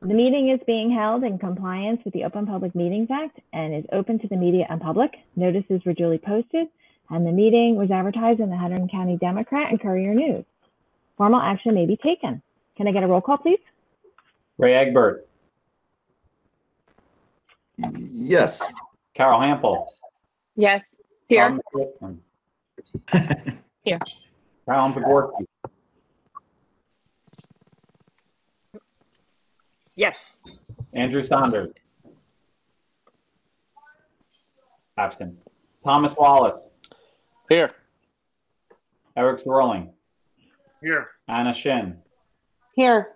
The meeting is being held in compliance with the Open Public Meetings Act and is open to the media and public. Notices were duly posted, and the meeting was advertised in the Hunterdon County Democrat and Courier News. Formal action may be taken. Can I get a roll call, please? Ray Egbert. Yes. Carol Hampel. Yes. Here. Here. Carolyn Pogorski. Yes. Andrew Saunders. Absent. Thomas Wallace. Here. Eric Swerling. Here. Anna Shin. Here.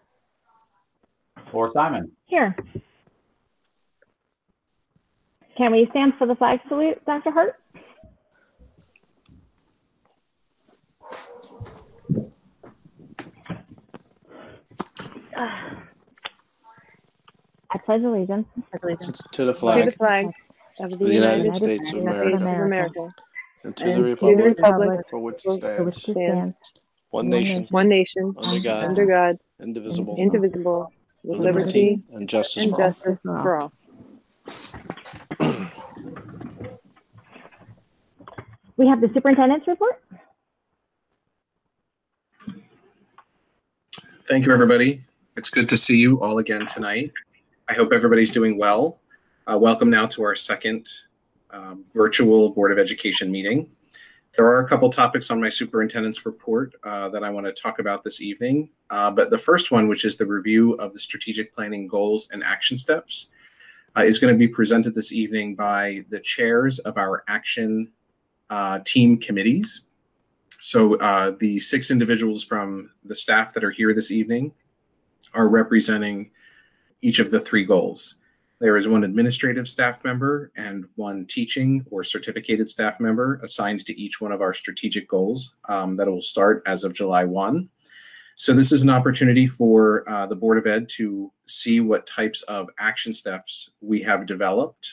Or Simon. Here. Can we stand for the flag salute, Dr. Hart? I pledge allegiance To the flag. To the flag of the United States of America. And to the republic for which it stands. One nation. Under God. Indivisible. With liberty and justice for all. We have the superintendent's report. Thank you, everybody. It's good to see you all again tonight. I hope everybody's doing well. Welcome now to our second virtual Board of Education meeting. There are a couple topics on my superintendent's report that I want to talk about this evening. But the first one, which is the review of the strategic planning goals and action steps, is going to be presented this evening by the chairs of our action team committees. So the 6 individuals from the staff that are here this evening are representing each of the 3 goals. There is 1 administrative staff member and 1 teaching or certificated staff member assigned to each one of our strategic goals that will start as of July 1. So this is an opportunity for the Board of Ed to see what types of action steps we have developed.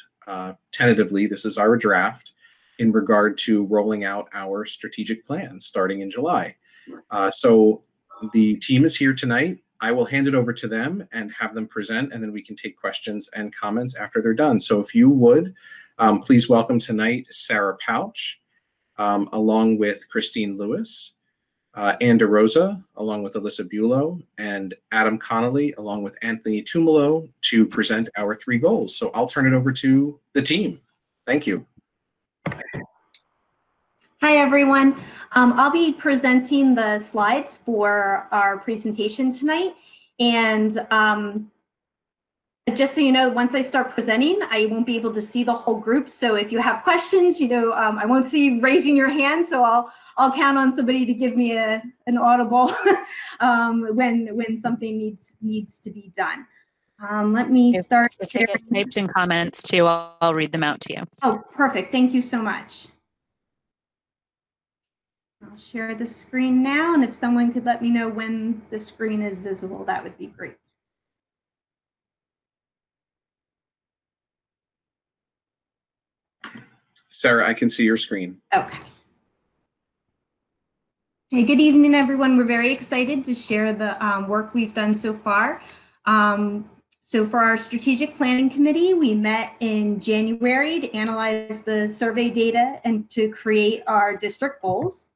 Tentatively, this is our draft in regard to rolling out our strategic plan starting in July. So the team is here tonight. I will hand it over to them and have them present, and then we can take questions and comments after they're done. So if you would, please welcome tonight Sarah Pouch, along with Christine Lewis, Ann DeRosa, along with Alyssa Bulow, and Adam Connolly, along with Anthony Tumolo, to present our 3 goals. So I'll turn it over to the team. Thank you. Hi, everyone. I'll be presenting the slides for our presentation tonight. And just so you know, once I start presenting, I won't be able to see the whole group. So if you have questions, I won't see you raising your hand. So I'll count on somebody to give me an audible when something needs to be done. Let me start. If they get typed in comments too, I'll read them out to you. Oh, perfect. Thank you so much. I'll share the screen now, and if someone could let me know when the screen is visible, that would be great. Sarah, I can see your screen. Okay. Hey, good evening, everyone. We're very excited to share the work we've done so far. So for our strategic planning committee, we met in January to analyze the survey data and to create our district goals.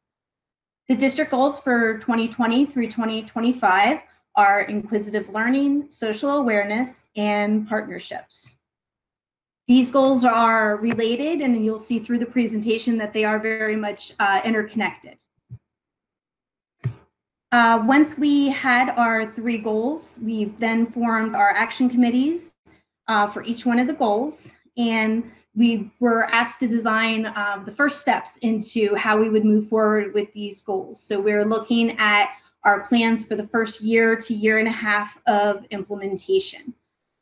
The district goals for 2020 through 2025 are inquisitive learning, social awareness, and partnerships. These goals are related, and you'll see through the presentation that they are very much interconnected. Once we had our 3 goals, we've then formed our action committees for each one of the goals, and we were asked to design the first steps into how we would move forward with these goals. So we're looking at our plans for the first year to year and a half of implementation.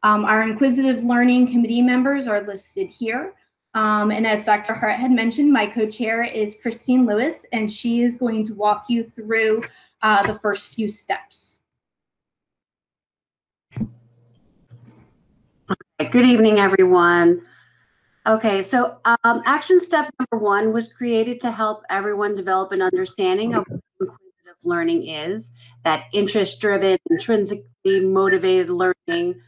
Our inquisitive learning committee members are listed here. And as Dr. Hart had mentioned, my co-chair is Christine Lewis, and she is going to walk you through the first few steps. Okay, good evening, everyone. Okay, so action step number 1 was created to help everyone develop an understanding of what inquisitive learning is, that interest-driven, intrinsically motivated learning.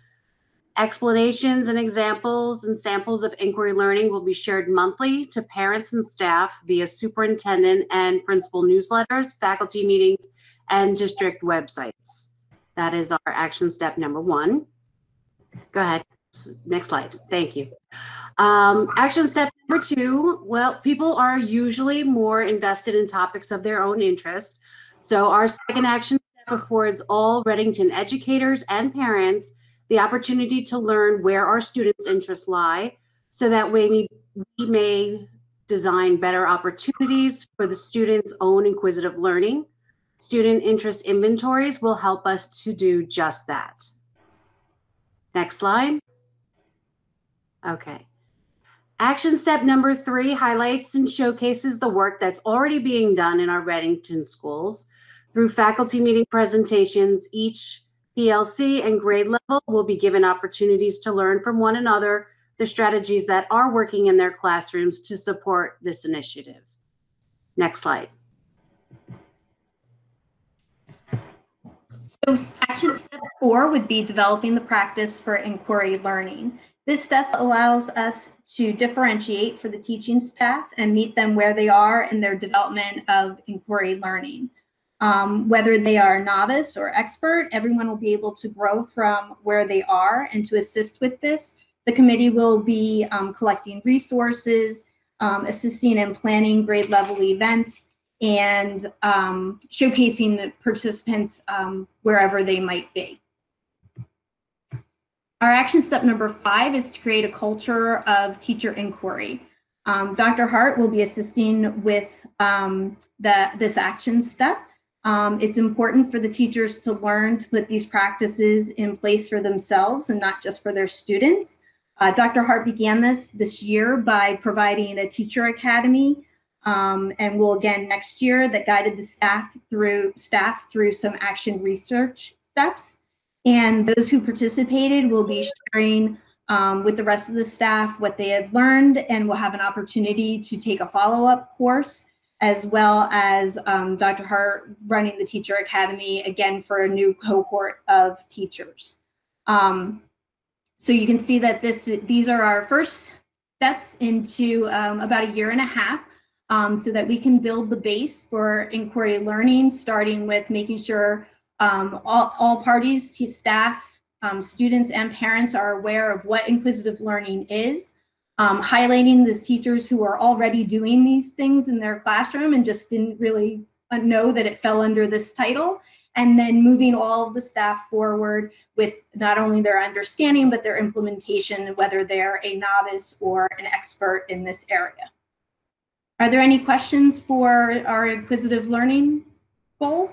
Explanations and examples and samples of inquiry learning will be shared monthly to parents and staff via superintendent and principal newsletters, faculty meetings, and district websites. That is our action step number 1. Go ahead. Next slide. Thank you. Action step number 2. Well, people are usually more invested in topics of their own interest. So our second action step affords all Redington educators and parents the opportunity to learn where our students' interests lie, so that way we may design better opportunities for the students' own inquisitive learning. Student interest inventories will help us to do just that. Next slide. Okay. Action step number 3 highlights and showcases the work that's already being done in our Redington schools. Through faculty meeting presentations, each PLC and grade level will be given opportunities to learn from one another the strategies that are working in their classrooms to support this initiative. Next slide. So action step 4 would be developing the practice for inquiry learning. This step allows us to differentiate for the teaching staff and meet them where they are in their development of inquiry learning. Whether they are novice or expert, everyone will be able to grow from where they are. And to assist with this, the committee will be collecting resources, assisting in planning grade level events, and showcasing the participants wherever they might be. Our action step number 5 is to create a culture of teacher inquiry. Dr. Hart will be assisting with this action step. It's important for the teachers to learn to put these practices in place for themselves and not just for their students. Dr. Hart began this year by providing a teacher academy, and will again next year, that guided the staff through some action research steps. And those who participated will be sharing with the rest of the staff what they had learned, and will have an opportunity to take a follow-up course, as well as Dr. Hart running the Teacher Academy again for a new cohort of teachers. So you can see that these are our first steps into about a year and a half, so that we can build the base for inquiry learning, starting with making sure all parties, staff, students, and parents are aware of what inquisitive learning is, highlighting the teachers who are already doing these things in their classroom and just didn't really know that it fell under this title, and then moving all of the staff forward with not only their understanding, but their implementation, whether they're a novice or an expert in this area. Are there any questions for our inquisitive learning goal?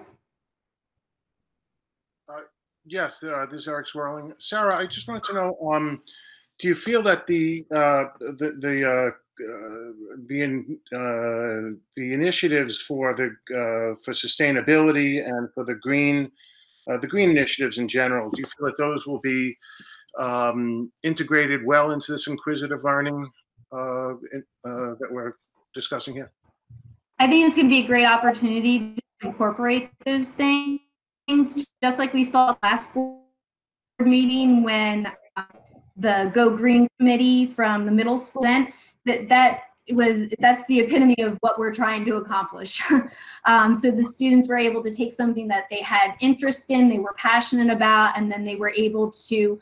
Yes, this is Eric Swirling. Sarah, I just wanted to know, do you feel that the initiatives for sustainability and for the green initiatives in general, do you feel that those will be integrated well into this inquisitive learning that we're discussing here? I think it's going to be a great opportunity to incorporate those things, just like we saw last board meeting when the Go Green Committee from the middle school went. That's the epitome of what we're trying to accomplish. So the students were able to take something that they had interest in, they were passionate about, and then they were able to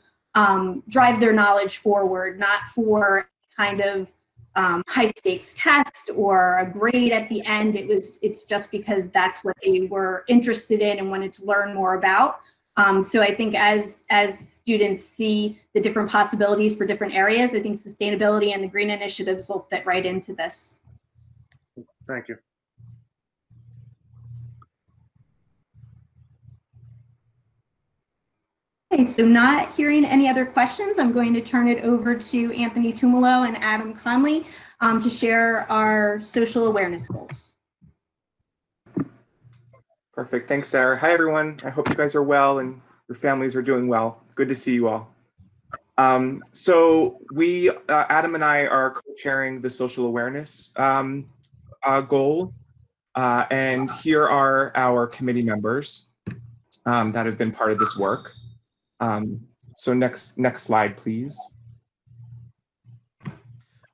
drive their knowledge forward, not for kind of high stakes test or a grade at the end. It's just because that's what they were interested in and wanted to learn more about. So I think as students see the different possibilities for different areas, I think sustainability and the green initiatives will fit right into this. Thank you. Okay, so not hearing any other questions, I'm going to turn it over to Anthony Tumolo and Adam Conley to share our social awareness goals. Perfect. Thanks, Sarah. Hi, everyone. I hope you guys are well and your families are doing well. Good to see you all. So we, Adam and I, are co-chairing the social awareness goal. And here are our committee members that have been part of this work. So next slide, please.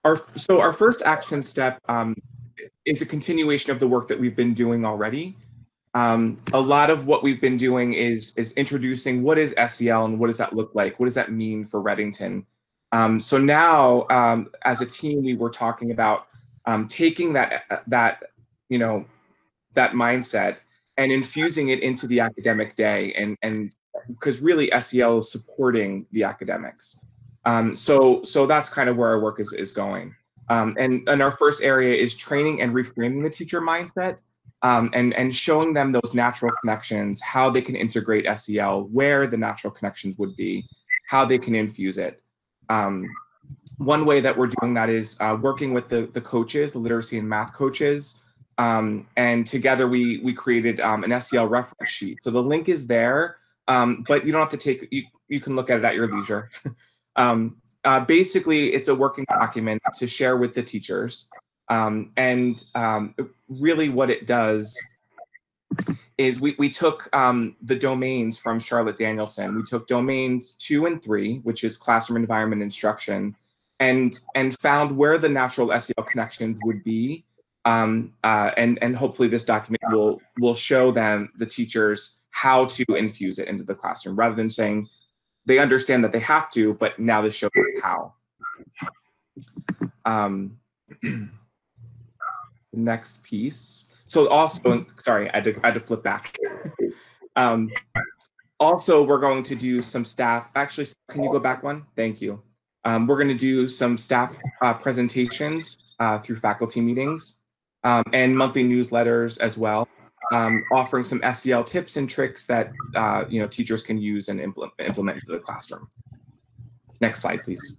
Our first action step is a continuation of the work that we've been doing already. A lot of what we've been doing is introducing what is SEL and what does that look like? What does that mean for Readington? So now, as a team, we were talking about taking that mindset and infusing it into the academic day, and because really SEL is supporting the academics. So that's kind of where our work is going. And our first area is training and reframing the teacher mindset, and showing them those natural connections, how they can integrate SEL, where the natural connections would be, how they can infuse it. One way that we're doing that is working with the coaches, the literacy and math coaches, and together we created an SEL reference sheet. So the link is there, but you don't have to you can look at it at your leisure. Basically, it's a working document to share with the teachers. And really what it does is we took the domains from Charlotte Danielson. We took domains 2 and 3, which is classroom environment instruction, and found where the natural SEL connections would be. And hopefully this document will show them, the teachers, how to infuse it into the classroom, rather than saying they understand that they have to, but now this shows how. Next piece. So also, sorry, I had to flip back. Also, we're going to do some staff. Actually, can you go back one? Thank you. We're going to do some staff presentations through faculty meetings and monthly newsletters as well, offering some SEL tips and tricks that teachers can use and implement into the classroom. Next slide, please.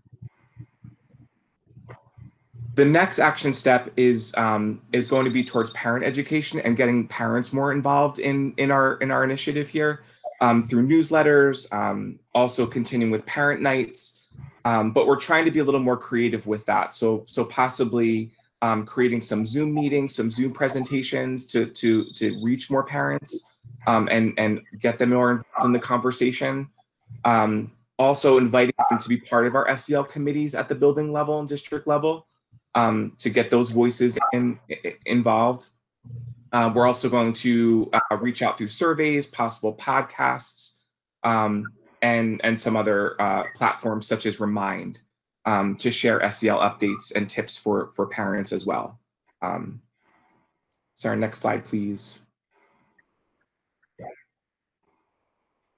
The next action step is going to be towards parent education and getting parents more involved in our initiative here through newsletters, also continuing with parent nights, but we're trying to be a little more creative with that. So possibly creating some Zoom meetings, some Zoom presentations to reach more parents and get them more involved in the conversation. Also inviting them to be part of our SEL committees at the building level and district level. To get those voices involved. We're also going to reach out through surveys, possible podcasts, and some other platforms such as Remind to share SEL updates and tips for parents as well. Sorry, next slide, please.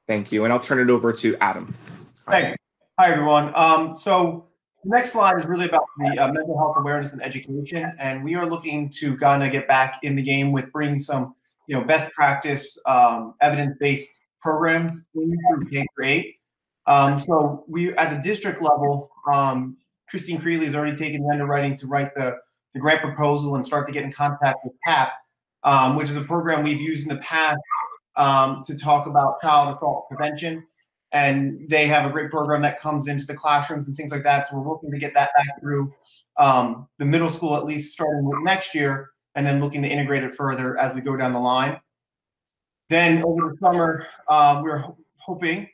Thank you, and I'll turn it over to Adam. Thanks. Hi, everyone. So the next slide is really about the mental health awareness and education, and we are looking to kind of get back in the game with bringing some, best practice, evidence-based programs in through K-8. So we, at the district level, Christine Creeley has already taken the underwriting to write the grant proposal and start to get in contact with CAP, which is a program we've used in the past to talk about child assault prevention. And they have a great program that comes into the classrooms and things like that. So we're looking to get that back through the middle school, at least starting with next year, and then looking to integrate it further as we go down the line. Then over the summer, we're hoping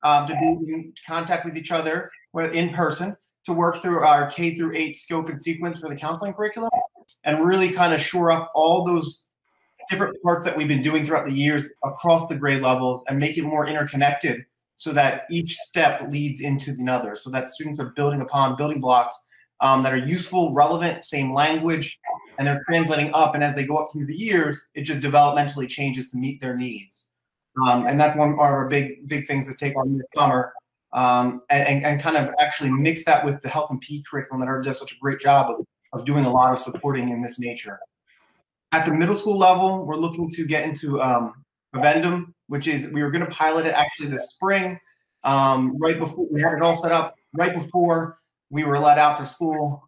to be in contact with each other in person to work through our K-8 scope and sequence for the counseling curriculum and really kind of shore up all those different parts that we've been doing throughout the years across the grade levels and make it more interconnected, so that each step leads into another, so that students are building upon building blocks that are useful, relevant, same language, and they're translating up. And as they go up through the years, it just developmentally changes to meet their needs. And that's one of our big things to take on this summer, and kind of actually mix that with the health and PE curriculum that already does such a great job of doing a lot of supporting in this nature. At the middle school level, we're looking to get into Addendum, which is, we were going to pilot it actually this spring, right before we had it all set up, right before we were let out for school.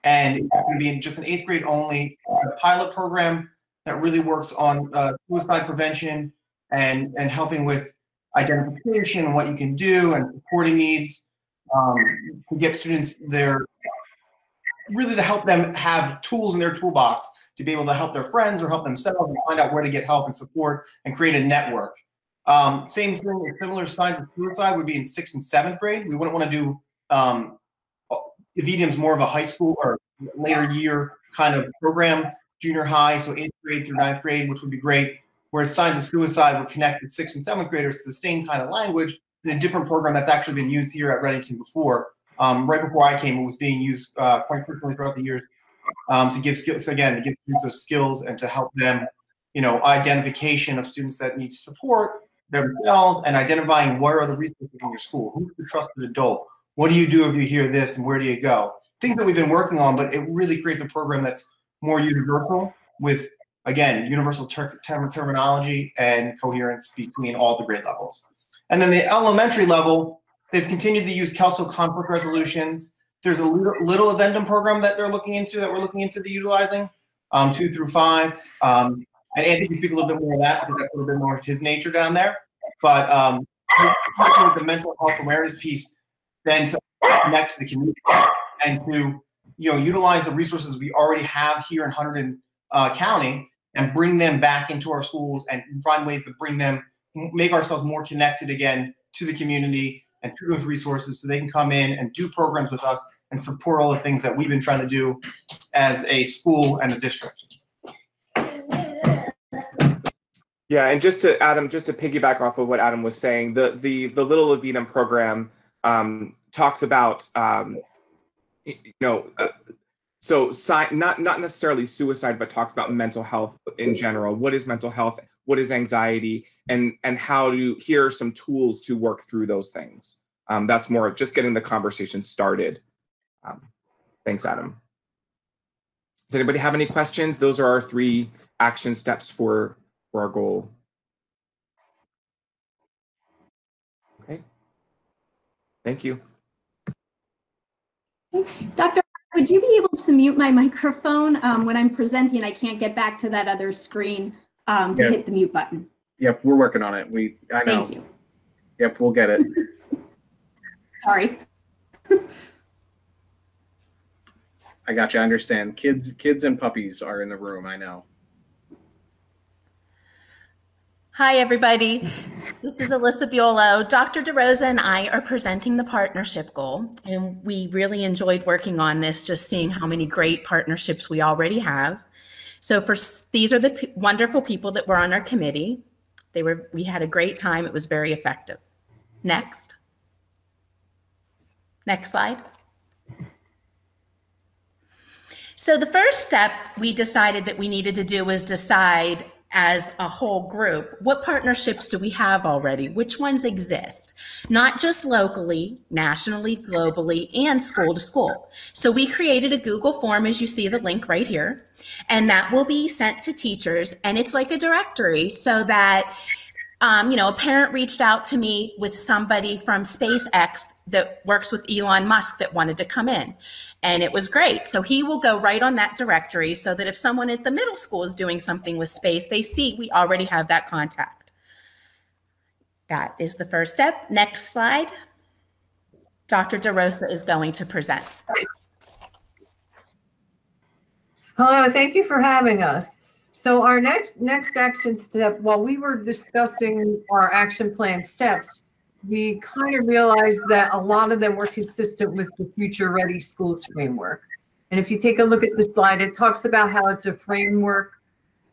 And it's going to be just an 8th grade only pilot program that really works on suicide prevention and helping with identification and what you can do and supporting needs to get students there, really to help them have tools in their toolbox to be able to help their friends or help themselves and find out where to get help and support and create a network. Same thing, similar signs of suicide would be in 6th and 7th grade. We wouldn't want to do Evidium's more of a high school or later year kind of program, junior high, so 8th grade through 9th grade, which would be great. Whereas signs of suicide would connect the 6th and 7th graders to the same kind of language in a different program that's actually been used here at Reddington before. Right before I came, it was being used quite frequently throughout the years to give skills, again, to give students those skills and to help them, identification of students that need support themselves and identifying where are the resources in your school, who's the trusted adult, what do you do if you hear this and where do you go? Things that we've been working on, but it really creates a program that's more universal with, again, universal terminology and coherence between all the grade levels. And then the elementary level, they've continued to use Kelso conflict resolutions. There's a little addendum program that they're looking into, that we're looking into the utilizing, 2 through 5. And Anthony can speak a little bit more of that because that's a little bit more of his nature down there. But with the mental health awareness piece, then to connect to the community and to utilize the resources we already have here in Hunterdon County and bring them back into our schools and find ways to bring them, make ourselves more connected again to the community and to those resources so they can come in and do programs with us and support all the things that we've been trying to do as a school and a district. Yeah, and just to piggyback off of what Adam was saying, the Little Evitum program talks about not necessarily suicide, but talks about mental health in general. What is mental health? What is anxiety? And how to, here are some tools to work through those things. That's more just getting the conversation started. Thanks, Adam. Does anybody have any questions? Those are our 3 action steps for our goal. Okay. Thank you. Dr. Would you be able to mute my microphone when I'm presenting? I can't get back to that other screen to hit the mute button. Yep, we're working on it. I know. Thank you. Yep, we'll get it. Sorry. I got you. I understand. Kids and puppies are in the room. I know. Hi, everybody. This is Alyssa Biolo. Dr. DeRosa and I are presenting the partnership goal, and we really enjoyed working on this, just seeing how many great partnerships we already have. So these are the wonderful people that were on our committee. We had a great time. It was very effective. Next slide. So the first step we decided that we needed to do was decide as a whole group, what partnerships do we have already? Which ones exist? Not just locally, nationally, globally, and school to school. So we created a Google form, as you see the link right here, and that will be sent to teachers, and it's like a directory so that a parent reached out to me with somebody from SpaceX that works with Elon Musk that wanted to come in. And it was great. So he will go right on that directory so that if someone at the middle school is doing something with space, they see we already have that contact. That is the first step. Next slide. Dr. DeRosa is going to present. Hello, thank you for having us. So our next action step, while we were discussing our action plan steps, we kind of realized that a lot of them were consistent with the Future Ready Schools framework. And if you take a look at the slide, it talks about how it's a framework.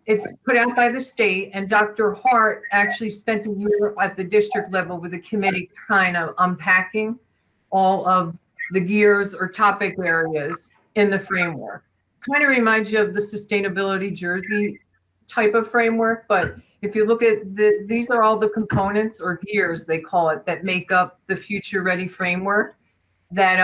It's put out by the state, and Dr. Hart actually spent a year at the district level with a committee kind of unpacking all of the gears or topic areas in the framework. Kind of reminds you of the sustainability jersey type of framework, but if you look at these are all the components or gears, they call it, that make up the Future Ready framework, that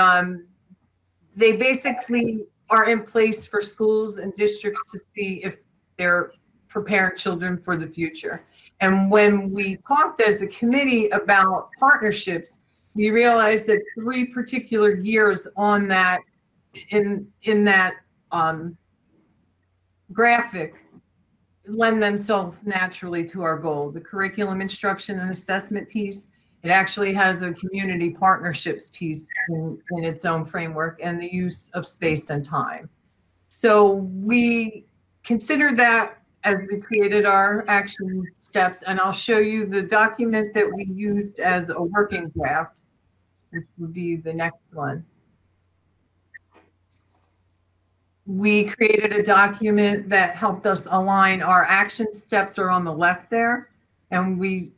they basically are in place for schools and districts to see if they're preparing children for the future. And when we talked as a committee about partnerships, we realized that 3 particular gears on that, in that graphic, lend themselves naturally to our goal. The curriculum instruction and assessment piece, it actually has a community partnerships piece in its own framework, and the use of space and time. So we considered that as we created our action steps, and I'll show you the document that we used as a working draft, which would be the next one. We created a document that helped us align our action steps are on the left there, and we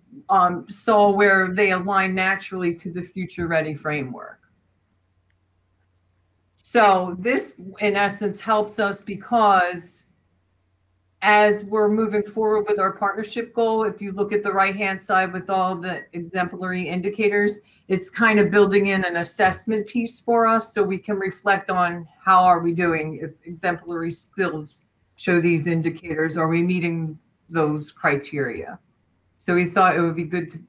saw where they align naturally to the Future Ready framework. So this, in essence, helps us because as we're moving forward with our partnership goal, if you look at the right-hand side with all the exemplary indicators, it's kind of building in an assessment piece for us so we can reflect on how are we doing. If exemplary skills show these indicators, are we meeting those criteria? So we thought it would be good to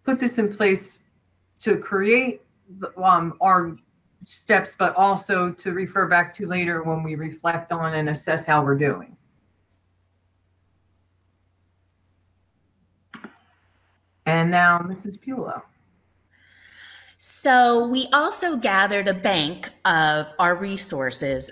put this in place to create our steps, but also to refer back to later when we reflect on and assess how we're doing. And now Mrs. Bulow. So we also gathered a bank of our resources,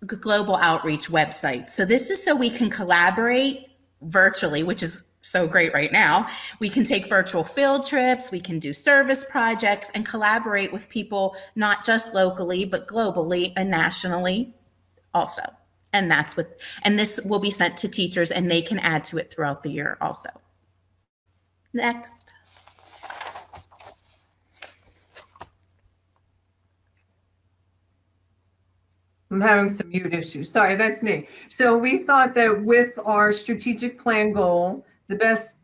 global outreach websites. So this is so we can collaborate virtually, which is so great right now. We can take virtual field trips, we can do service projects and collaborate with people, not just locally, but globally and nationally also. And this will be sent to teachers and they can add to it throughout the year also. Next. I'm having some mute issues. Sorry, that's me. So we thought that with our strategic plan goal, the best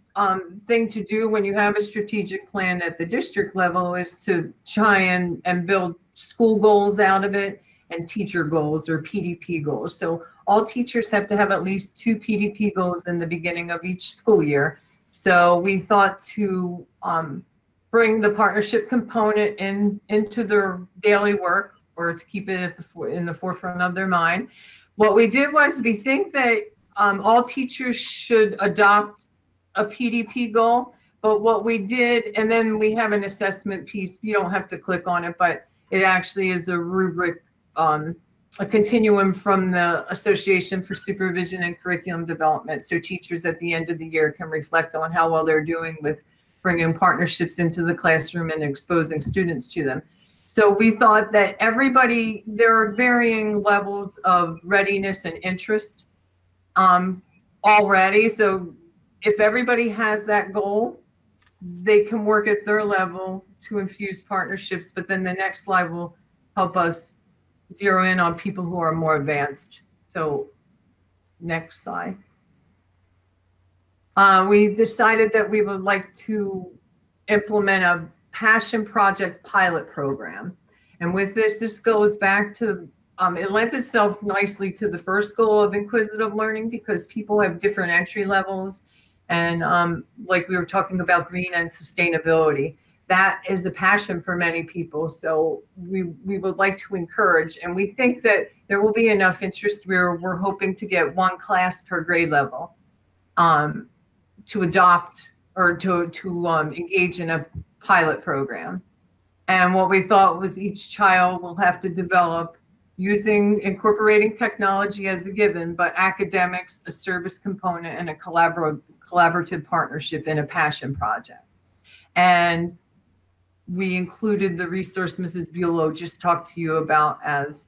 thing to do when you have a strategic plan at the district level is to try and build school goals out of it and teacher goals or PDP goals. So all teachers have to have at least 2 PDP goals in the beginning of each school year. So we thought to bring the partnership component into their daily work or to keep it in the forefront of their mind. What we did was we think that all teachers should adopt a PDP goal, but what we did, and then we have an assessment piece. You don't have to click on it, but it actually is a rubric, a continuum from the Association for Supervision and Curriculum Development. So teachers at the end of the year can reflect on how well they're doing with bringing partnerships into the classroom and exposing students to them. So we thought that everybody, there are varying levels of readiness and interest already. So if everybody has that goal, they can work at their level to infuse partnerships, but then the next slide will help us zero in on people who are more advanced. So next slide. We decided that we would like to implement a passion project pilot program. And with this goes back to, it lends itself nicely to the first goal of inquisitive learning because people have different entry levels. And like we were talking about green and sustainability, that is a passion for many people. So we would like to encourage, and we think that there will be enough interest where we're hoping to get 1 class per grade level to adopt or to engage in a pilot program. And what we thought was each child will have to develop incorporating technology as a given, but academics, a service component, and a collaborative partnership in a passion project. And we included the resource Mrs. Bulow just talked to you about as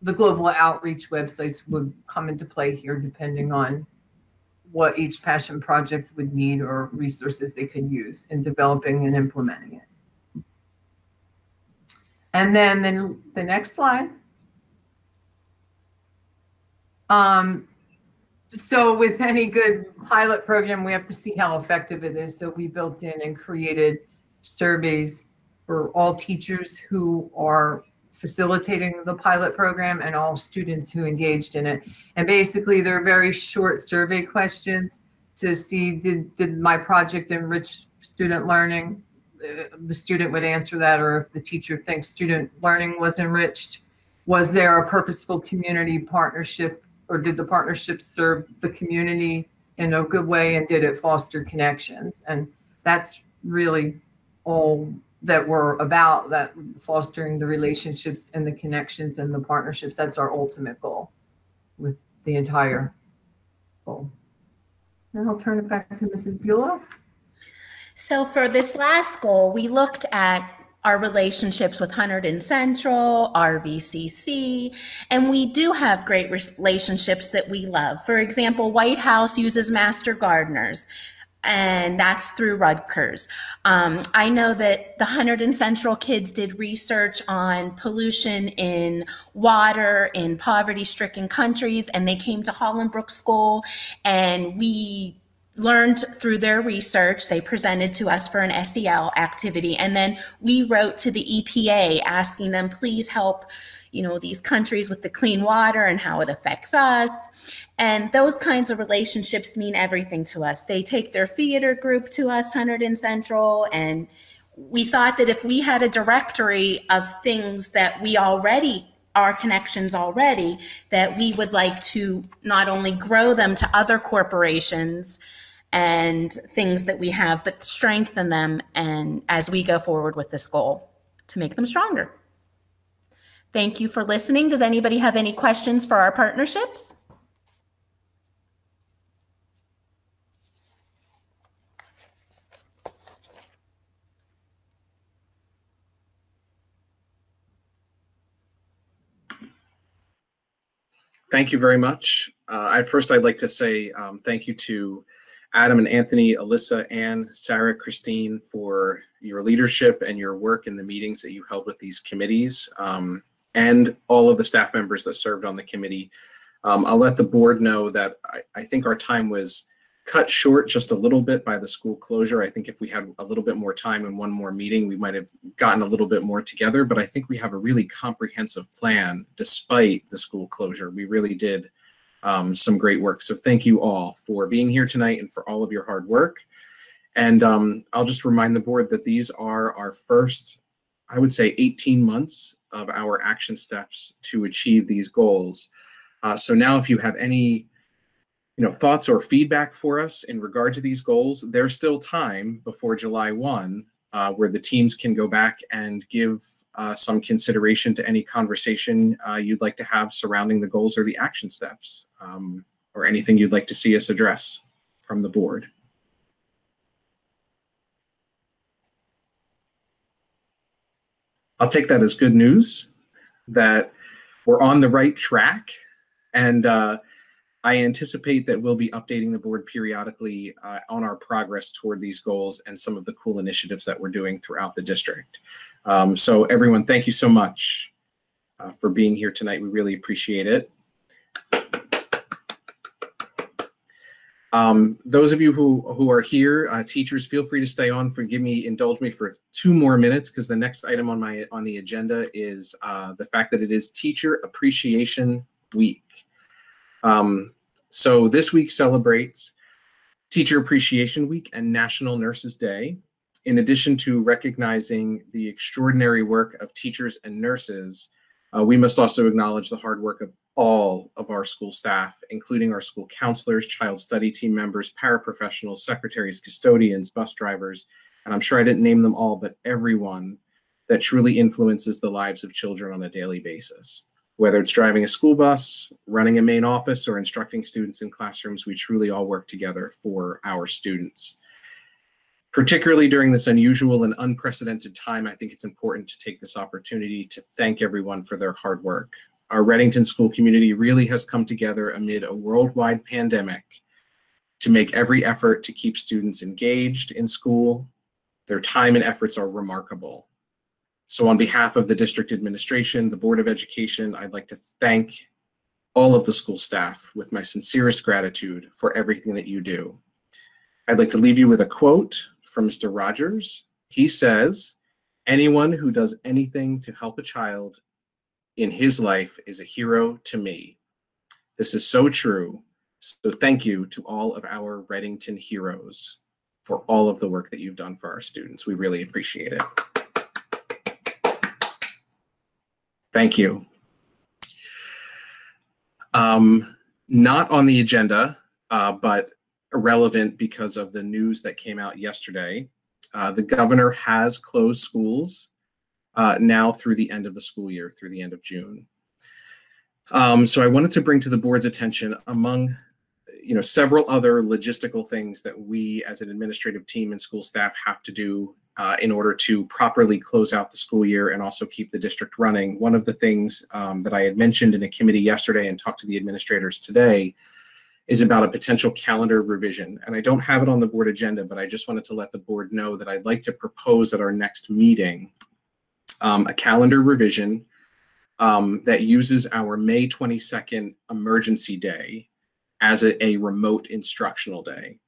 the global outreach websites would come into play here depending on what each passion project would need or resources they could use in developing and implementing it. And then the next slide. So with any good pilot program, we have to see how effective it is. So we built in and created surveys for all teachers who are facilitating the pilot program and all students who engaged in it. And basically they're very short survey questions to see, did my project enrich student learning? The student would answer that, or if the teacher thinks student learning was enriched, was there a purposeful community partnership, or did the partnership serve the community in a good way, and did it foster connections? And that's really all that we're about, that fostering the relationships and the connections and the partnerships. That's our ultimate goal with the entire goal. Now I'll turn it back to Mrs. Bueller. So for this last goal, we looked at our relationships with Hunterdon Central, RVCC, and we do have great relationships that we love. For example, White House uses master gardeners, and that's through Rutgers. I know that the Hunterdon Central kids did research on pollution in water in poverty-stricken countries, and they came to Hollenbrook School, and we learned through their research. They presented to us for an SEL activity, and then we wrote to the EPA asking them, please help, these countries with the clean water and how it affects us. And those kinds of relationships mean everything to us. They take their theater group to us, Hunterdon Central, and we thought that if we had a directory of things that we already our connections already, that we would like to not only grow them to other corporations and things that we have, but strengthen them and as we go forward with this goal to make them stronger. Thank you for listening. Does anybody have any questions for our partnerships? Thank you very much. First, I'd like to say thank you to Adam and Anthony, Alyssa, Ann, Sarah, Christine for your leadership and your work in the meetings that you held with these committees, and all of the staff members that served on the committee. I'll let the board know that I think our time was cut short just a little bit by the school closure. I think if we had a little bit more time and one more meeting, we might have gotten a little bit more together, but I think we have a really comprehensive plan despite the school closure. We really did some great work. So thank you all for being here tonight and for all of your hard work. And I'll just remind the board that these are our first, I would say, 18 months of our action steps to achieve these goals. So now if you have any thoughts or feedback for us in regard to these goals, there's still time before July 1 where the teams can go back and give some consideration to any conversation you'd like to have surrounding the goals or the action steps, or anything you'd like to see us address from the board. I'll take that as good news that we're on the right track, and I anticipate that we'll be updating the board periodically on our progress toward these goals and some of the cool initiatives that we're doing throughout the district. So everyone, thank you so much for being here tonight. We really appreciate it. Those of you who are here, teachers, feel free to stay on. Indulge me for 2 more minutes, because the next item on the agenda is the fact that it is Teacher Appreciation Week. So this week celebrates Teacher Appreciation Week and National Nurses Day. In addition to recognizing the extraordinary work of teachers and nurses, we must also acknowledge the hard work of all of our school staff, including our school counselors, child study team members, paraprofessionals, secretaries, custodians, bus drivers, and I'm sure I didn't name them all, but everyone that truly influences the lives of children on a daily basis. Whether it's driving a school bus, running a main office, or instructing students in classrooms, we truly all work together for our students. Particularly during this unusual and unprecedented time, I think it's important to take this opportunity to thank everyone for their hard work. Our Reddington school community really has come together amid a worldwide pandemic to make every effort to keep students engaged in school. Their time and efforts are remarkable. So on behalf of the district administration, the Board of Education, I'd like to thank all of the school staff with my sincerest gratitude for everything that you do. I'd like to leave you with a quote from Mr. Rogers. He says, "Anyone who does anything to help a child in his life is a hero to me." This is so true. So thank you to all of our Reddington heroes for all of the work that you've done for our students. We really appreciate it. Thank you. Not on the agenda, but relevant because of the news that came out yesterday. The governor has closed schools now through the end of the school year, through the end of June. So I wanted to bring to the board's attention, among several other logistical things that we as an administrative team and school staff have to do in order to properly close out the school year and also keep the district running. One of the things that I had mentioned in a committee yesterday and talked to the administrators today is about a potential calendar revision. And I don't have it on the board agenda, but I just wanted to let the board know that I'd like to propose at our next meeting a calendar revision that uses our May 22nd emergency day as a remote instructional day.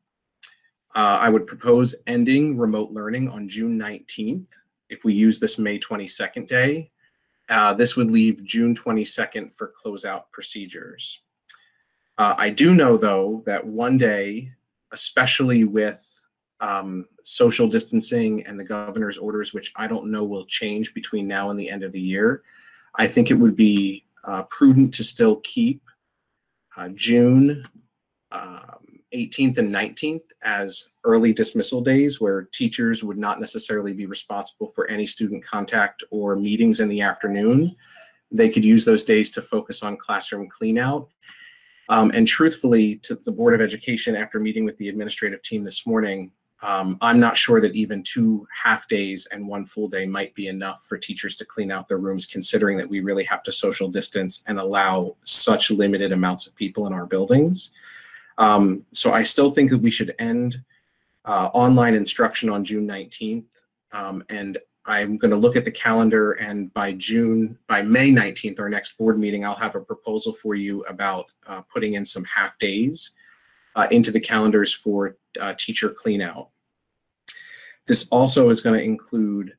I would propose ending remote learning on June 19th if we use this May 22nd day. This would leave June 22nd for closeout procedures. I do know, though, that one day, especially with social distancing and the governor's orders, which I don't know will change between now and the end of the year, I think it would be prudent to still keep June 18th and 19th as early dismissal days, where teachers would not necessarily be responsible for any student contact or meetings in the afternoon. They could use those days to focus on classroom cleanout. And truthfully, to the Board of Education, after meeting with the administrative team this morning, I'm not sure that even 2 half days and 1 full day might be enough for teachers to clean out their rooms, considering that we really have to social distance and allow such limited amounts of people in our buildings. So I still think that we should end online instruction on June 19th. And I'm going to look at the calendar, and by May 19th, our next board meeting, I'll have a proposal for you about putting in some half days into the calendars for teacher cleanout. This also is going to include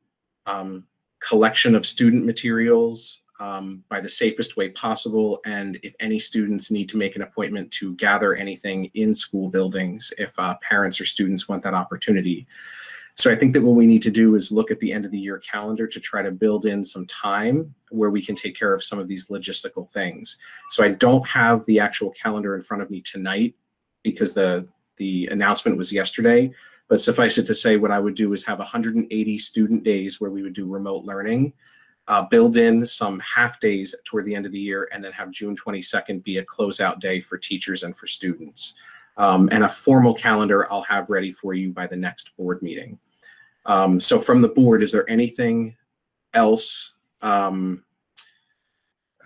collection of student materials by the safest way possible, and if any students need to make an appointment to gather anything in school buildings, if parents or students want that opportunity. So I think that what we need to do is look at the end of the year calendar to try to build in some time where we can take care of some of these logistical things. So I don't have the actual calendar in front of me tonight because the announcement was yesterday, but suffice it to say, what I would do is have 180 student days where we would do remote learning, build in some half days toward the end of the year, and then have June 22nd be a closeout day for teachers and for students. And a formal calendar I'll have ready for you by the next board meeting. So from the board, is there anything else,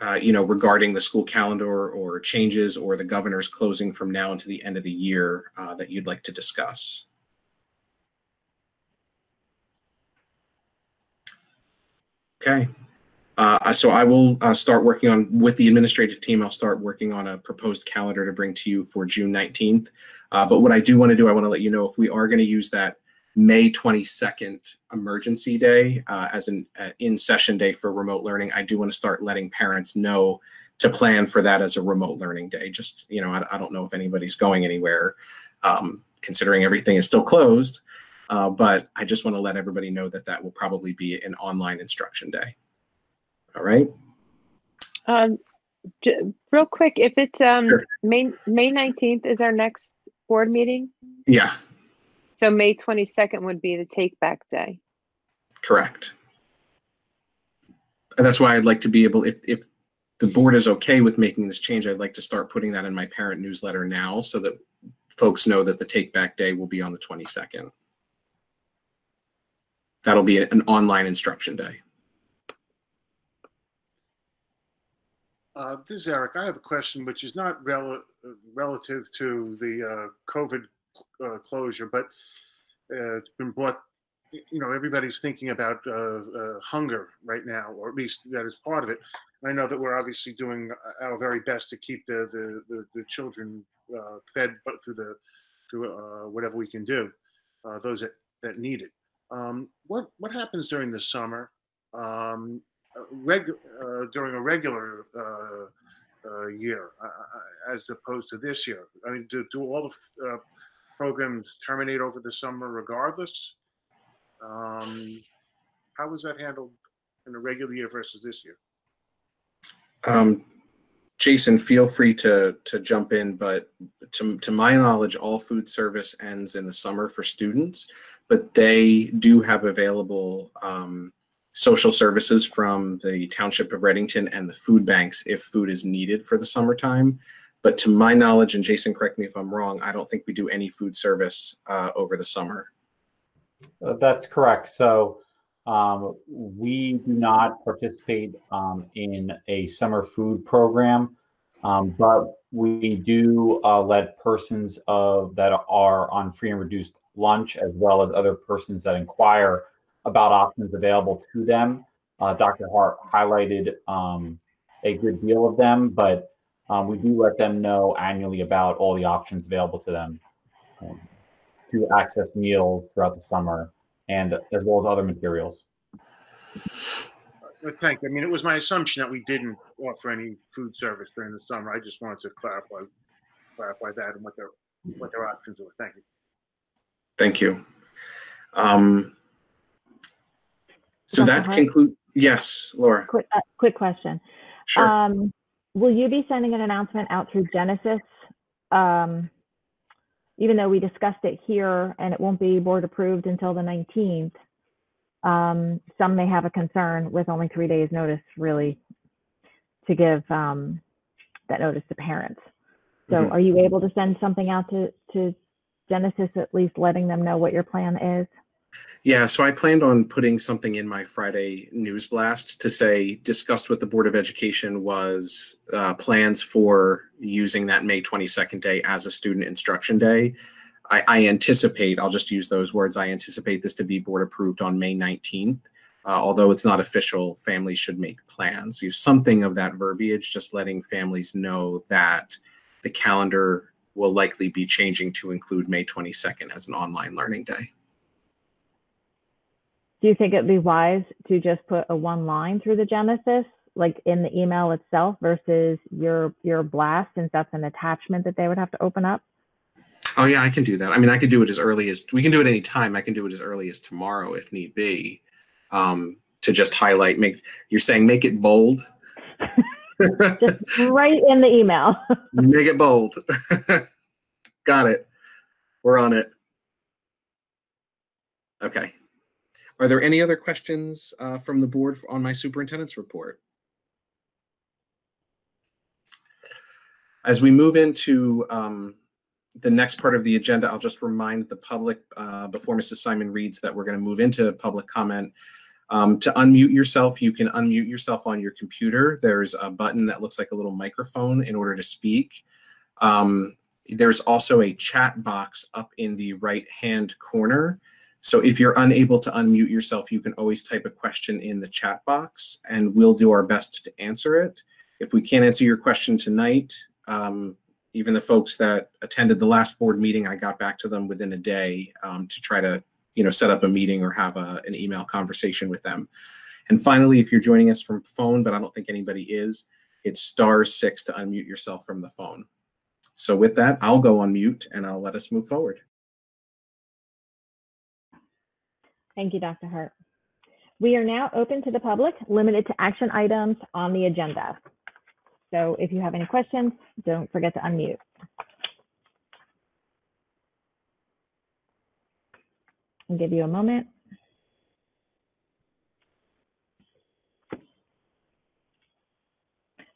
regarding the school calendar or changes or the governor's closing from now until the end of the year that you'd like to discuss? Okay. So I will start working with the administrative team, I'll start working on a proposed calendar to bring to you for June 19th. But what I do want to do, I want to let you know if we are going to use that May 22nd emergency day as an in-session day for remote learning, I do want to start letting parents know to plan for that as a remote learning day. Just, I don't know if anybody's going anywhere, considering everything is still closed, but I just want to let everybody know that that will probably be an online instruction day. All right. Real quick, if it's Sure. May 19th is our next board meeting. Yeah. So May 22nd would be the take back day. Correct. And that's why I'd like to be able, if the board is okay with making this change, I'd like to start putting that in my parent newsletter now so that folks know that the take back day will be on the 22nd. That'll be an online instruction day. This is Eric. I have a question which is not relative to the COVID closure, but it's been brought, everybody's thinking about hunger right now, or at least that is part of it. I know that we're obviously doing our very best to keep the children fed, but through whatever we can do, those that need it. What happens during the summer? During a regular year, as opposed to this year? I mean, do all the programs terminate over the summer regardless? How was that handled in a regular year versus this year? Jason, feel free to jump in, but to my knowledge, all food service ends in the summer for students, but they do have available social services from the Township of Reddington and the food banks if food is needed for the summertime. But to my knowledge, and Jason, correct me if I'm wrong, I don't think we do any food service over the summer. That's correct. So we do not participate in a summer food program, but we do let persons that are on free and reduced lunch, as well as other persons that inquire about options available to them. Dr. Hart highlighted a good deal of them, but we do let them know annually about all the options available to them to access meals throughout the summer, and as well as other materials. Thank you. I mean, it was my assumption that we didn't offer any food service during the summer. I just wanted to clarify that and what their options were. Thank you. Thank you. So Dr. that Hart? concludes. Yes, Laura. Quick question. Sure. Will you be sending an announcement out through Genesis? Even though we discussed it here and it won't be board approved until the 19th, some may have a concern with only 3 days notice really to give that notice to parents. So are you able to send something out to Genesis, at least letting them know what your plan is? Yeah, so I planned on putting something in my Friday news blast to say, discussed with the Board of Education was plans for using that May 22nd day as a student instruction day. I anticipate, I'll just use those words, I anticipate this to be board approved on May 19th. Although it's not official, families should make plans. Use something of that verbiage, just letting families know that the calendar will likely be changing to include May 22nd as an online learning day. Do you think it'd be wise to just put a one line through the Genesis, like in the email itself, versus your blast, since that's an attachment that they would have to open up? Oh yeah, I can do that. I mean, I could do it as early as, we can do it anytime. I can do it as early as tomorrow if need be, to just highlight, you're saying make it bold? Just right in the email. Make it bold. Got it. We're on it. Okay. Are there any other questions from the board on my superintendent's report? As we move into the next part of the agenda, I'll just remind the public before Mrs. Simon reads that we're going to move into public comment. To unmute yourself, you can unmute yourself on your computer. There's a button that looks like a little microphone in order to speak. There's also a chat box up in the right-hand corner. So if you're unable to unmute yourself, you can always type a question in the chat box and we'll do our best to answer it. If we can't answer your question tonight, even the folks that attended the last board meeting, I got back to them within a day to try to set up a meeting or have an email conversation with them. And finally, if you're joining us from phone, but I don't think anybody is, it's *6 to unmute yourself from the phone. So with that, I'll go on mute and I'll let us move forward. Thank you, Dr. Hart. We are now open to the public, limited to action items on the agenda. So if you have any questions, don't forget to unmute. I'll give you a moment.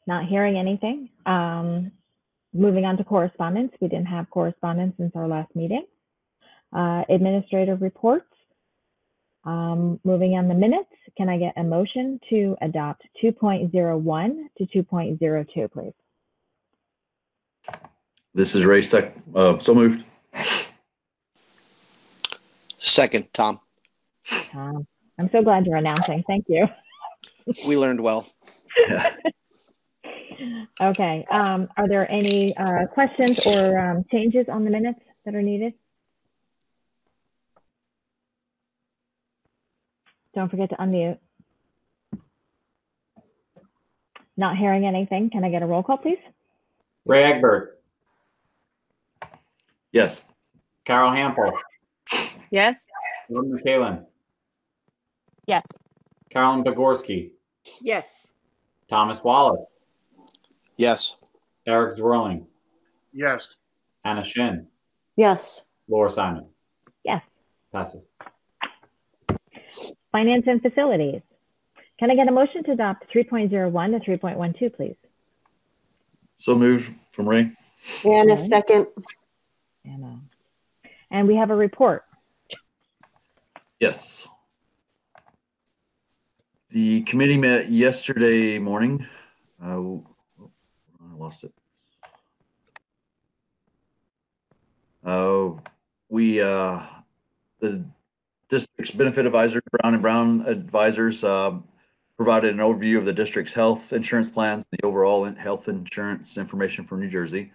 Not hearing anything. Moving on to correspondence. We didn't have correspondence since our last meeting. Administrative reports. Moving on the minutes, can I get a motion to adopt 2.01 to 2.02, please? This is Ray. So moved. Second, Tom. I'm so glad you're announcing. Thank you. We learned well. Okay. Are there any questions or changes on the minutes that are needed? Don't forget to unmute. Not hearing anything. Can I get a roll call, please? Ray Egbert. Yes. Carol Hampel. Yes. Jordan McKalen. Yes. Carolyn Bogorski. Yes. Thomas Wallace. Yes. Eric Zwirling. Yes. Anna Shin. Yes. Laura Simon. Yes. Passes. Finance and facilities. Can I get a motion to adopt 3.01 to 3.12, please? So moved from Ray. Anna, second. Anna. And we have a report. Yes. The committee met yesterday morning. I lost it. The district's benefit advisor, Brown & Brown advisors, provided an overview of the district's health insurance plans, the overall health insurance information from New Jersey.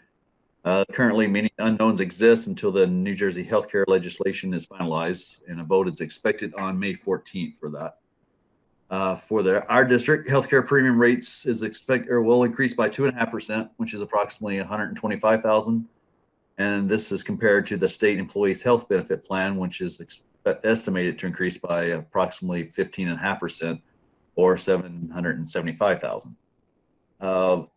Currently, many unknowns exist until the New Jersey healthcare legislation is finalized, and a vote is expected on May 14th for that. For our district, healthcare premium rates will increase by 2.5%, which is approximately $125,000. And this is compared to the state employees health benefit plan, which is estimated to increase by approximately 15.5%, or $775,000.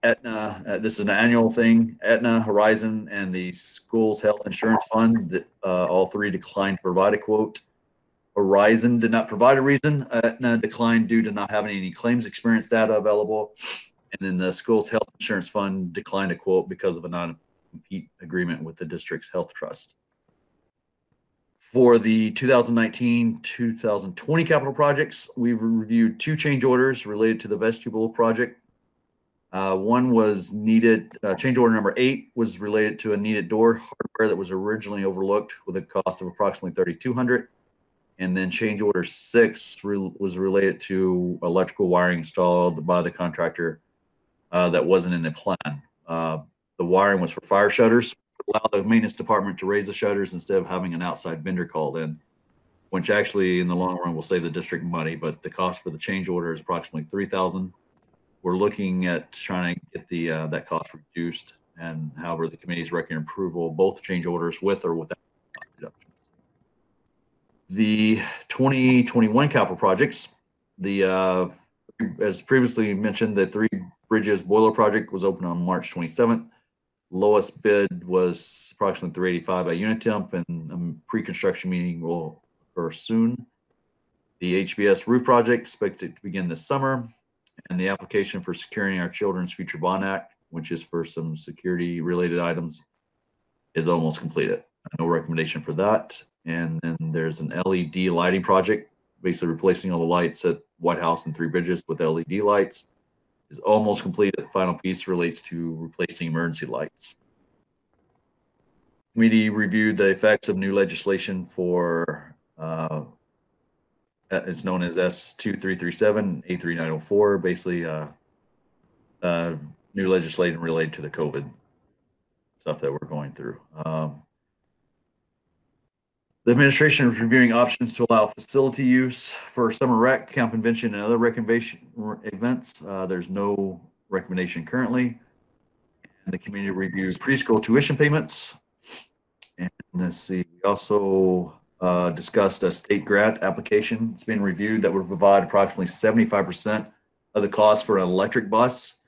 Aetna, this is an annual thing. Aetna, Horizon, and the school's health insurance fund, all three declined to provide a quote. Horizon did not provide a reason. Aetna declined due to not having any claims experience data available. And then the school's health insurance fund declined a quote because of a non-compete agreement with the district's health trust. For the 2019-2020 capital projects, we've reviewed 2 change orders related to the vestibule project. One was needed, change order number 8 was related to a needed door hardware that was originally overlooked with a cost of approximately $3,200. And then change order 6 was related to electrical wiring installed by the contractor that wasn't in the plan. The wiring was for fire shutters to allow the maintenance department to raise the shutters instead of having an outside vendor called in, which actually in the long run will save the district money, but the cost for the change order is approximately $3,000. We're looking at trying to get the that cost reduced, and however the committee's recommending approval of both change orders with or without reductions. The 2021 capital projects, as previously mentioned, the Three Bridges boiler project was opened on March 27th. Lowest bid was approximately $385 by Unitemp, and a pre-construction meeting will occur soon. The HBS roof project expected to begin this summer, and the application for securing our Children's Future Bond Act, which is for some security-related items, is almost completed. No recommendation for that. And then there's an LED lighting project, basically replacing all the lights at White House and Three Bridges with LED lights. Is almost completed. The final piece relates to replacing emergency lights. Committee reviewed the effects of new legislation for it's known as S2337, A3904, basically new legislation related to the COVID stuff that we're going through. The administration is reviewing options to allow facility use for summer rec, camp convention, and other recreation events. There's no recommendation currently. And the committee reviewed preschool tuition payments. And let's see, we also discussed a state grant application. It's been reviewed that would provide approximately 75% of the cost for an electric bus.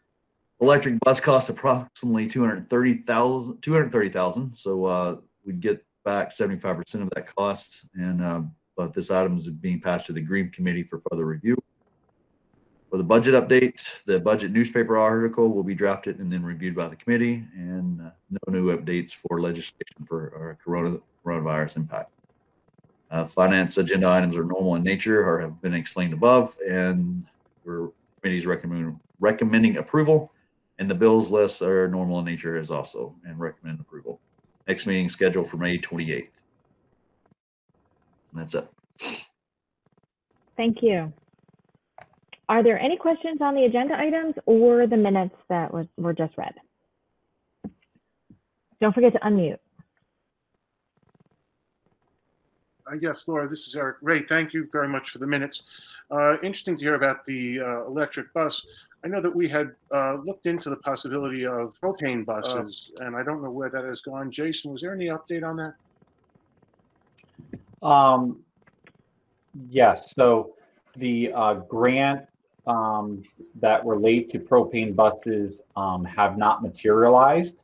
Electric bus costs approximately $230,000. So we'd get back 75% of that cost, and but this item is being passed to the Green Committee for further review. For the budget update, the budget newspaper article will be drafted and then reviewed by the committee, and no new updates for legislation for our coronavirus impact. Finance agenda items are normal in nature or have been explained above, and the committee's recommending approval, and the bills list are normal in nature as also, and recommend approval. Next meeting scheduled for May 28th. And that's it. Thank you. Are there any questions on the agenda items or the minutes that were just read? Don't forget to unmute. Yes, Laura, this is Eric. Ray, thank you very much for the minutes. Interesting to hear about the electric bus. I know that we had looked into the possibility of propane buses, and I don't know where that has gone. Jason, was there any update on that? Yes. So the grant that relate to propane buses have not materialized,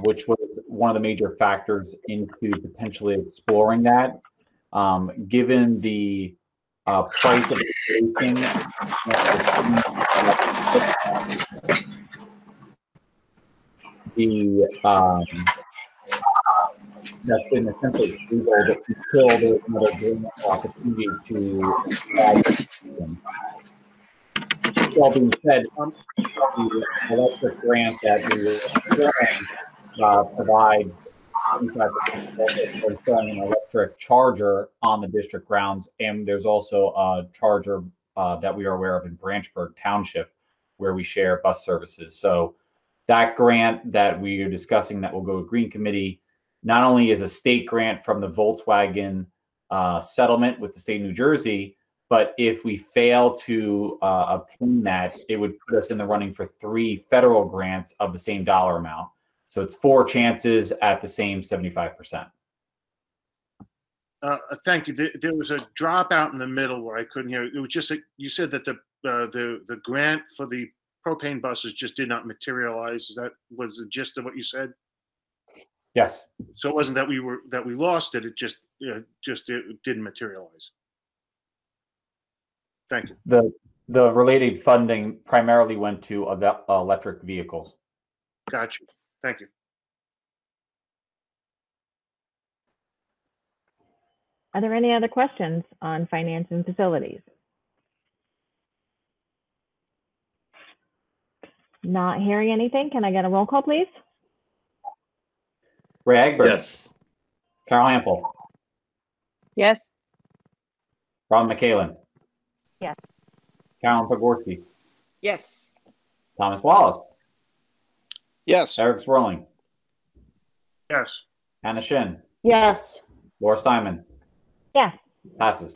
which was one of the major factors into potentially exploring that. Given the price of inflation, the that's been essentially tabled until there's another grant opportunity to add. All being said, the electric grant that we were provides for installing an electric charger on the district grounds, and there's also a charger that we are aware of in Branchburg Township, where we share bus services. So that grant that we are discussing that will go to Green Committee not only is a state grant from the Volkswagen settlement with the state of New Jersey, but if we fail to obtain that, it would put us in the running for 3 federal grants of the same dollar amount. So it's 4 chances at the same 75%. Thank you. There was a drop out in the middle where I couldn't hear. It was just you said that the grant for the propane buses just did not materialize. That was the gist of what you said. Yes. So it wasn't that we lost it. It just it didn't materialize. Thank you. The related funding primarily went to electric vehicles. Got you. Thank you. Are there any other questions on finance and facilities? Not hearing anything. Can I get a roll call, please? Ray Egbert. Yes. Carol Hample. Yes. Ron McKalen. Yes. Carolyn Pogorski. Yes. Thomas Wallace. Yes. Eric Swirling. Yes. Hannah Shin. Yes. Laura Steinman. Yes. Passes.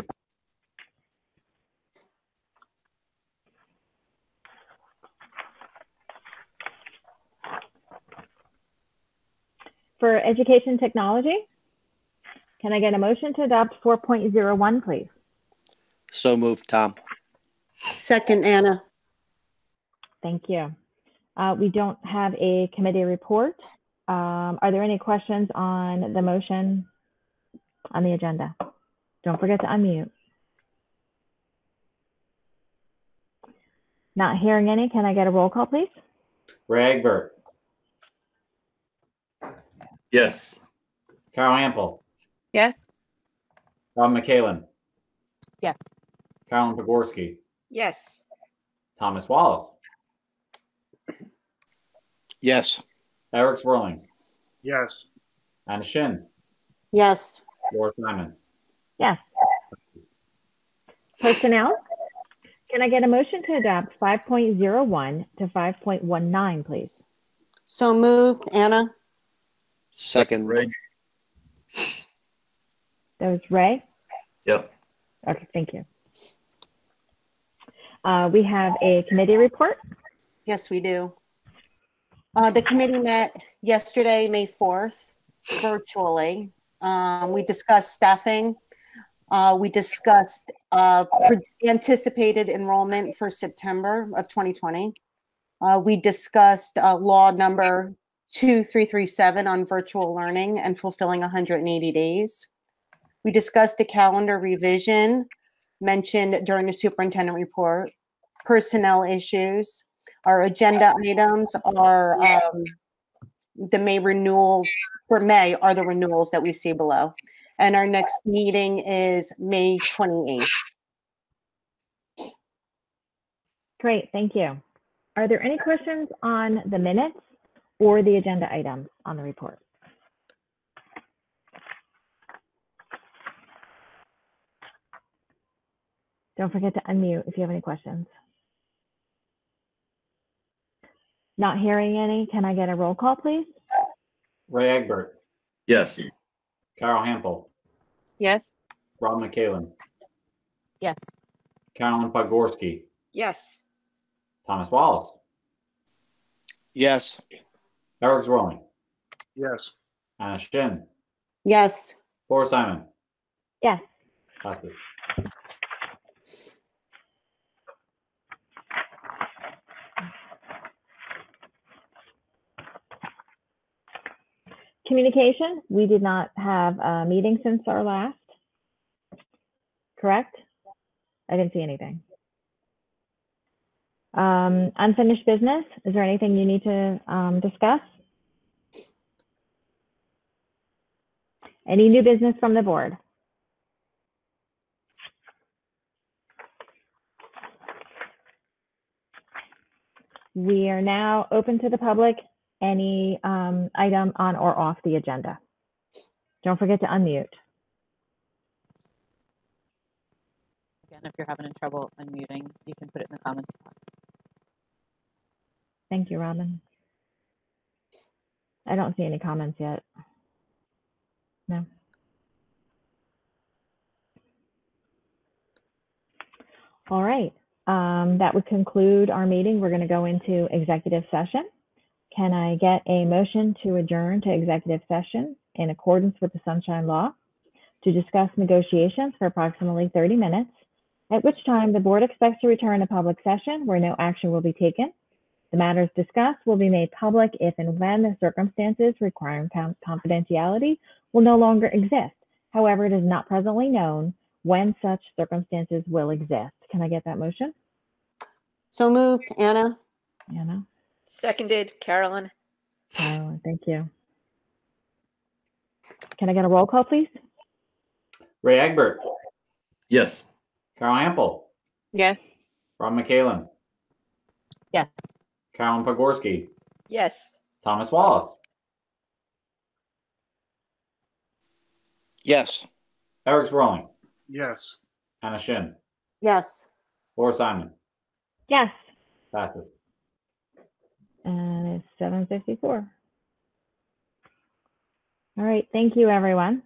For education technology, can I get a motion to adopt 4.01, please? So moved, Tom. Second, Anna. Thank you. We don't have a committee report. Are there any questions on the motion on the agenda? Don't forget to unmute. Not hearing any. Can I get a roll call, please? Ray Egbert. Yes. Carol Hample. Yes. Ron McKalen. Yes. Carolyn Pogorski. Yes. Thomas Wallace. Yes. Eric Swirling. Yes. Hannah Shin. Yes. Laura Simon. Yes. Personnel, can I get a motion to adopt 5.01 to 5.19, please? So moved, Anna. Second. Ray. That was Ray? Yep. Okay, thank you. We have a committee report. Yes, we do. The committee met yesterday, May 4th, virtually. We discussed staffing. We discussed anticipated enrollment for September of 2020. We discussed law number 2337 on virtual learning and fulfilling 180 days. We discussed a calendar revision mentioned during the superintendent report, personnel issues. Our agenda items are the May renewals for May are the renewals that we see below. And our next meeting is May 28th. Great, thank you. Are there any questions on the minutes or the agenda items on the report? Don't forget to unmute if you have any questions. Not hearing any, can I get a roll call, please? Ray Egbert. Yes. Carol Hample. Yes. Ron McKalen. Yes. Carolyn Pogorski. Yes. Thomas Wallace. Yes. Eric Swirling. Yes. Hannah Shin. Yes. Laura Simon. Yes. Passes. Communication, we did not have a meeting since our last, correct? I didn't see anything. Unfinished business, is there anything you need to discuss? Any new business from the board? We are now open to the public. Any item on or off the agenda. Don't forget to unmute. Again, if you're having trouble unmuting, you can put it in the comments box. Thank you, Robin. I don't see any comments yet. No. All right. That would conclude our meeting. We're going to go into executive session. Can I get a motion to adjourn to executive session in accordance with the Sunshine Law to discuss negotiations for approximately 30 minutes, at which time the board expects to return to public session where no action will be taken. The matters discussed will be made public if and when the circumstances requiring confidentiality will no longer exist. However, it is not presently known when such circumstances will exist. Can I get that motion? So moved, Anna. Anna. Seconded, Carolyn. Carolyn, thank you. Can I get a roll call, please? Ray Egbert. Yes. Carol Ample. Yes. Rob McCallan. Yes. Carolyn Pogorski. Yes. Thomas Wallace. Yes. Eric's Rolling. Yes. Anna Shin. Yes. Laura Simon. Yes. Passes. And it's 7:54. All right, thank you, everyone.